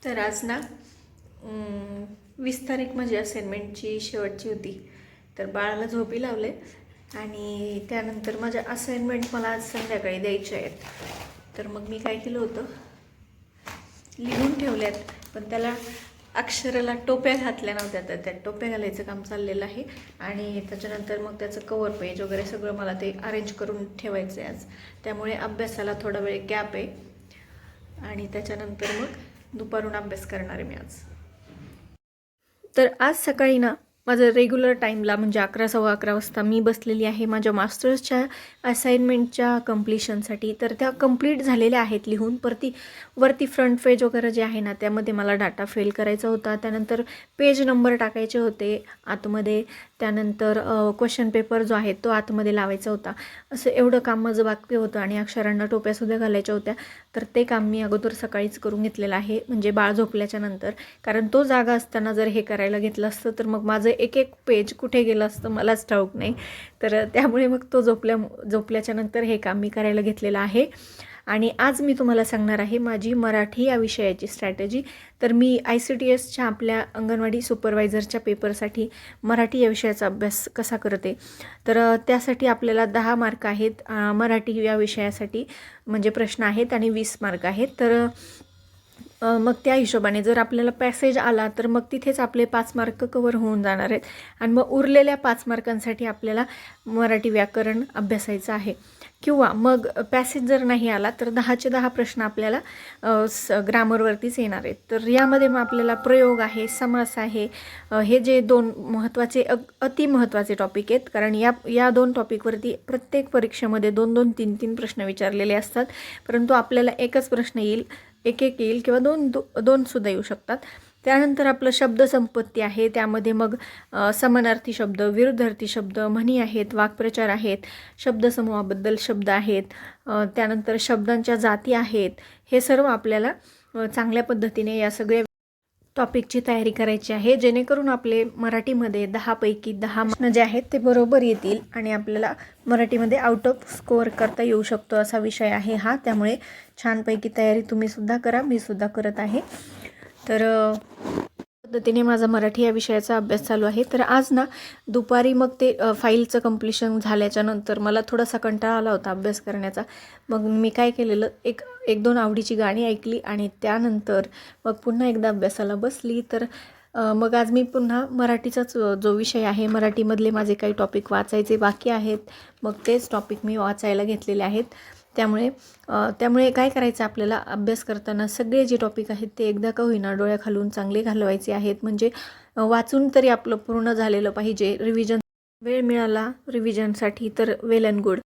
तर आज ना 20 तारीख माझी असाइनमेंटची शेवटची होती. तर बाळाला झोपी लावले आणि त्यानंतर माझ्या असाइनमेंट मला आज संध्याकाळी द्यायच्या आहेत. तर मग मी काय केलं होतं, लिहून ठेवल्यात, पण त्याला अक्षराला टोप्या घातल्या नव्हत्या, तर त्या टोप्या घालायचं काम चाललेलं आहे. आणि त्याच्यानंतर मग त्याचं कवर पेज वगैरे सगळं मला ते अरेंज करून ठेवायचं आहे आज. त्यामुळे अभ्यासाला थोडा वेळ गॅप आहे आणि त्याच्यानंतर मग दुपारून अभ्यास करणार आहे मी आज. तर आज सकाळी ना माझं रेग्युलर टाईमला म्हणजे 11 सव्वा 11 वाजता मी बसलेली आहे माझ्या मास्टर्सच्या असाइनमेंटच्या कंप्लिशनसाठी. तर त्या कंप्लीट झालेल्या आहेत लिहून. वरती फ्रंट पेज वगैरे जे आहे ना, त्यामध्ये मला डाटा फिल करायचा होता. त्यानंतर पेज नंबर टाकायचे होते आतमध्ये. त्यानंतर क्वेश्चन पेपर जो आहे तो आतमध्ये लावायचा होता. असं एवढं काम माझं बाकी होतं आणि अक्षरांना टोप्यासुद्धा घालायच्या होत्या. तर ते काम मी अगोदर सकाळीच करून घेतलेलं आहे, म्हणजे बाळ झोपल्याच्या नंतर. कारण तो जागा असताना जर हे करायला घेतलं असतं तर मग माझं एक एक पेज कुठे गेलं असतं मलाच ठाऊक नाही. तर त्यामुळे मग तो झोपल्याच्या नंतर हे काम मी करायला घेतलेलं आहे. आणि आज मी तुम्हाला सांगणार आहे माझी मराठी या विषयाची स्ट्रॅटेजी. तर मी ICTSच्या आपल्या अंगणवाडी सुपरवायझरच्या पेपरसाठी मराठी या विषयाचा अभ्यास कसा करते. तर त्यासाठी आपल्याला 10 मार्क आहेत मराठी या विषयासाठी, म्हणजे प्रश्न आहेत, आणि 20 मार्क आहेत. तर मग त्या हिशोबाने जर आपल्याला पॅसेज आला तर मग तिथेच आपले 5 मार्क कवर होऊन जाणार आहेत. आणि मग उरलेल्या 5 मार्कांसाठी आपल्याला मराठी व्याकरण अभ्यासायचं आहे. किंवा मग पॅसेज जर नाही आला तर 10चे 10 प्रश्न आपल्याला ग्रामरवरतीच येणार आहेत. तर यामध्ये मग आपल्याला प्रयोग आहे, समास आहे, हे जे 2 महत्त्वाचे अति महत्त्वाचे टॉपिक आहेत. कारण या 2 टॉपिकवरती प्रत्येक परीक्षेमध्ये 2-2, 3-3 प्रश्न विचारलेले असतात. परंतु आपल्याला एकच प्रश्न येईल, एक येईल, किंवा दोन सुद्धा येऊ शकतात. त्यानंतर आपलं शब्दसंपत्ती आहे. त्यामध्ये मग समानार्थी शब्द, विरुद्धार्थी शब्द, म्हणी आहेत, वाक्प्रचार आहेत, शब्दसमूहाबद्दल शब्द आहेत, त्यानंतर शब्दांच्या जाती आहेत. हे सर्व आपल्याला चांगल्या पद्धतीने या सगळ्या टॉपिकची तयारी करायची आहे, जेणेकरून आपले मराठीमध्ये 10 पैकी 10 प्रश्न जे आहेत ते बरोबर येतील आणि आपल्याला मराठीमध्ये आउट ऑफ स्कोअर करता येऊ शकतो असा विषय आहे हा. त्यामुळे छानपैकी तयारी तुम्हीसुद्धा करा, मी सुद्धा करत आहे. तर पद्धतीने माझा मराठी या विषयाचा अभ्यास चालू आहे. तर आज ना दुपारी मग ते फाईलचं कंप्लिशन झाल्याच्या नंतर मला थोडासा कंटाळा आला होता अभ्यास करण्याचा. मग मी काय केलेलं, एक दोन आवडीची गाणी ऐकली आणि त्यानंतर मग पुन्हा एकदा अभ्यासाला बसली. तर मग आज मी पुन्हा मराठीचाच जो विषय आहे, मराठीमधले माझे काही टॉपिक वाचायचे बाकी आहेत, मग तेच टॉपिक मी वाचायला घेतलेले आहेत. त्यामुळे काय करायचं, आपल्याला अभ्यास करताना सगळे जे टॉपिक आहेत ते एकदा का होईना डोळ्याखालून चांगले घालवायचे आहेत. म्हणजे वाचून तरी आपलं पूर्ण झालेलं पाहिजे. वेळ मिळाला रिव्हिजनसाठी तर वेल अँड गुड.